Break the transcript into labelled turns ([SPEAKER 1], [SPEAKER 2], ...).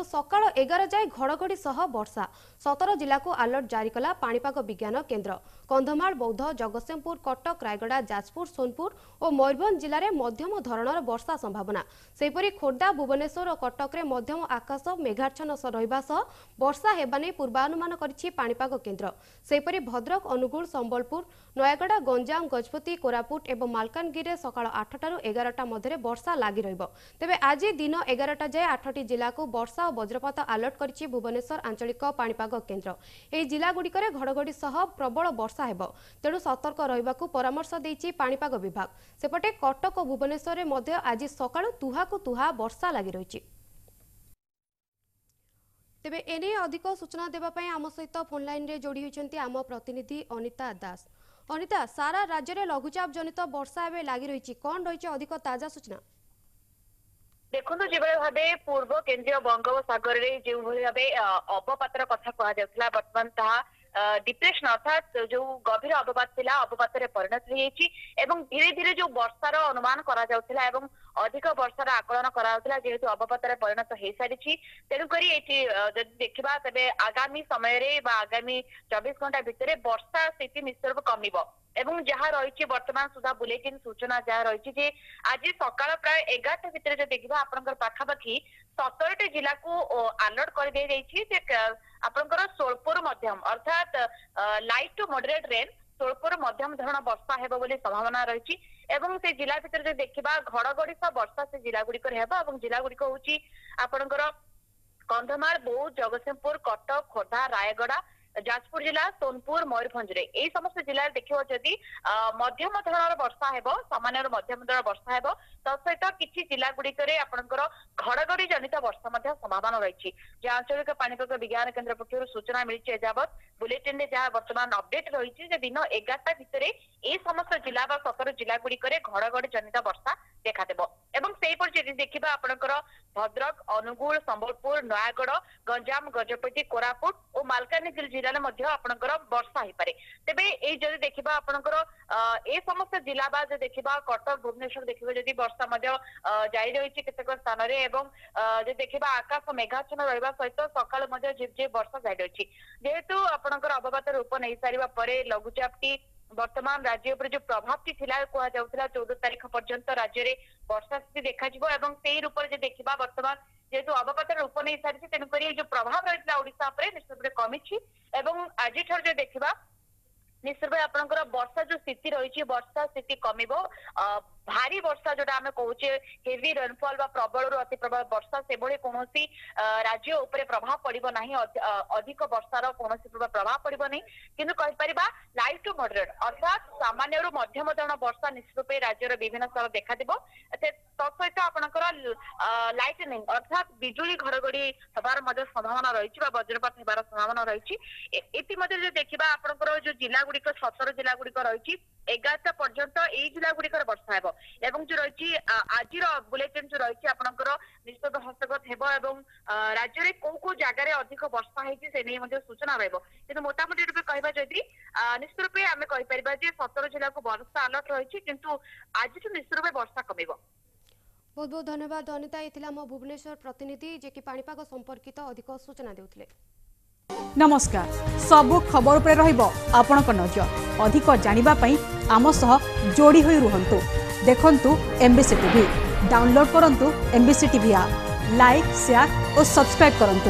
[SPEAKER 1] सकाळ 11 जाए घड़घड़ी सह वर्षा 17 जिला को अलर्ट जारी कला पाणीपाग विज्ञान केन्द्र। कंधमाल बौद्ध जगतसिंहपुर कटक रायगड़ा जाजपुर सोनपुर और मयूरभंज जिले में मध्यम धरणर वर्षा संभावना। सेपरी खोर्धा भुवनेश्वर और कटक में मध्यम आकाश मेघाच्छन्न रहिबा सह वर्षा हेबा नै पूर्वानुमान करिछि पाणीपाग केन्द्र। सेपरी भद्रक अनुगुल संबलपुर नयागड़ा गंजाम गजपति कोरापुट और मालकानगिरी सकाळ 8 ରୁ 11टा मध्य वर्षा लागि रहिबो। तेबे आज दिन 11टा जाए 8टी जिला को वर्षा और वज्रपात अलर्ट करिछि भुवनेश्वर आंचलिक पाणीपाग केन्द्र। एही जिला गुड़िकर घड़घड़ी सह प्रबल वर्षा हेबो, तेणु सतर्क रहिबाकू परामर्श देइछि पाणीपाग विभाग। सेपटे कटक और भुवनेश्वर में मध्य आज सकाळु तुहाकू तुहा वर्षा लागि रहिछि। तेबे एने अधिक सूचना देबा पई आम सहित फोन लाइन रे जोड़ी होइछन्ती आम प्रतिनिधि अनिता दास। अनिता, सारा राज्य में लघुचाप जनित वर्षा एवं लगी रही, कौन रही अधिक ताजा सूचना?
[SPEAKER 2] देखो जो भाव पूर्व केन्द्रीय बंगोपसागर में जो भाव अवपातर कथा कहला बर्तमान ता डिप्रेशन अर्थात जो गभीर अवपात थिला अवपात परिणत हो धीरे धीरे जो वर्षार अनुमान करा अधिक वर्षार आकलन करा जेहेतु अवपात परिणत हो सारी तेणुक देखा तेरे आगामी समय आगामी 24 घंटा भितर वर्षा स्थिति निश्चित कमिब एवं जहाँ रही वर्तमान सुधा बुलेटिन सूचना जहाँ रही आज सकाळ प्राय 11टा भितर जो देखा आपंकर पाखापाखि 17टी जिला को अलर्ट कर दी जाइए आपंकर सोलपुर मध्यम अर्थात light to moderate rain Solapur मध्यम धरण वर्षा हेबो बोली संभावना रही एवं से जिला भितर जो देखा घड़घड़ी सह वर्षा से जिला गुड़िक जिला गुड़िक हूँ आपंकर कंधमाल बौद्ध जगतसिंहपुर कटक खोर्धा रायगड़ा जाजपुर जिला सोनपुर मयूरभंज यही समस्त जिले देखिए जदि मध्यम धरण वर्षा हेब सामान्य मध्यम धरण वर्षा हेब तसहित किसी जिला गुड़िक घड़घड़ी जनित वर्षा संभावना रही जहाँ आंचलिक पाणीपाग विज्ञान केन्द्र पक्षर सूचना मिली एजावत बुलेटिन में जहाँ वर्तमान अपडेट रही दिन 11टा भितर ये समस्त जिला 17 जिला गुड़िक घड़घड़ी जनित वर्षा देखादेव एवं से देखा आपंकर भद्रक अनुगुल संबलपुर नयागड़ गंजाम गजपति कोरापुट और मालकानगिरी जिले में आपंकर वर्षा हो पारे तेबे ये जब देखा आपंकर ए समस्त जिला बा देखा कटक भुवनेश्वर देखिए जदि वर्षा जारी रही केतेक स्थान में देखा आकाश मेघाच्छन्न रहा सहित सकाल झिप झिप वर्षा जारी रही जेहेतु आपंकर अवपात रूप नहीं सारे लघुचापटी वर्तमान राज्य उपर जो प्रभाव कहुला 14 तारीख पर्यंत राज्य में वर्षा स्थिति देखा से रूप से देखा वर्तमान जेहेतु अवपात रूप नहीं सारी तेणुक जो प्रभाव रही ओडिशा निश्चित कमी आज जो देखा निश्चित भाव आपंकर वर्षा जो स्थिति रही वर्षा स्थिति कमिब भारी वर्षा जोटा आम कहे हेवी रेनफॉल प्रबल रु अति प्रबल वर्षा से कौन राज्य उपर प्रभाव पड़ो ना अधिक वर्षार कौन प्रभाव पड़ो नहीं किंतु कहीपर लाइट टू मॉडरेट अर्थात सामान्य मध्यम धरण वर्षा निश्चित रूप राज्यर विभिन्न स्थल देखा तसहित आपंकर लाइटनिंग अर्थात बिजुली घड़घड़ी हबार संभावना रही वज्रपात होबार संभावना रही जो देखा आपंकर जो जिला गुड़िक 17 जिला गुड़िक रही 11टा पर्यंत यही जिला गुड़िक वर्षा हेब एवं जो रही आज बुलेटिन जो रही आपंकर निश्चित हस्तगत हेब एवं राज्य में कौ जगार अधिक वर्षा होती सूचना रही मोटामोटी रूप कहवा जदि निश्चित रूप आम कहीपर 17 जिला को वर्षा अलर्ट रही किंतु आज निश्चित रूप वर्षा कमिब।
[SPEAKER 1] बहुत बहुत धन्यवाद अनिता। ये आम भुवनेश्वर प्रतिनिधि जे कि पाणीपाग संपर्कित अधिक सूचना देउथिले।
[SPEAKER 3] नमस्कार सबु खबर उपरे रहिबो आपनक नजर अधिक जानिबा पई आम सह जोड़ी होई रुहंतु देखंतु एमबीसी टीवी डाउनलोड करंतु MBC TV app like share और सब्सक्राइब करंतु।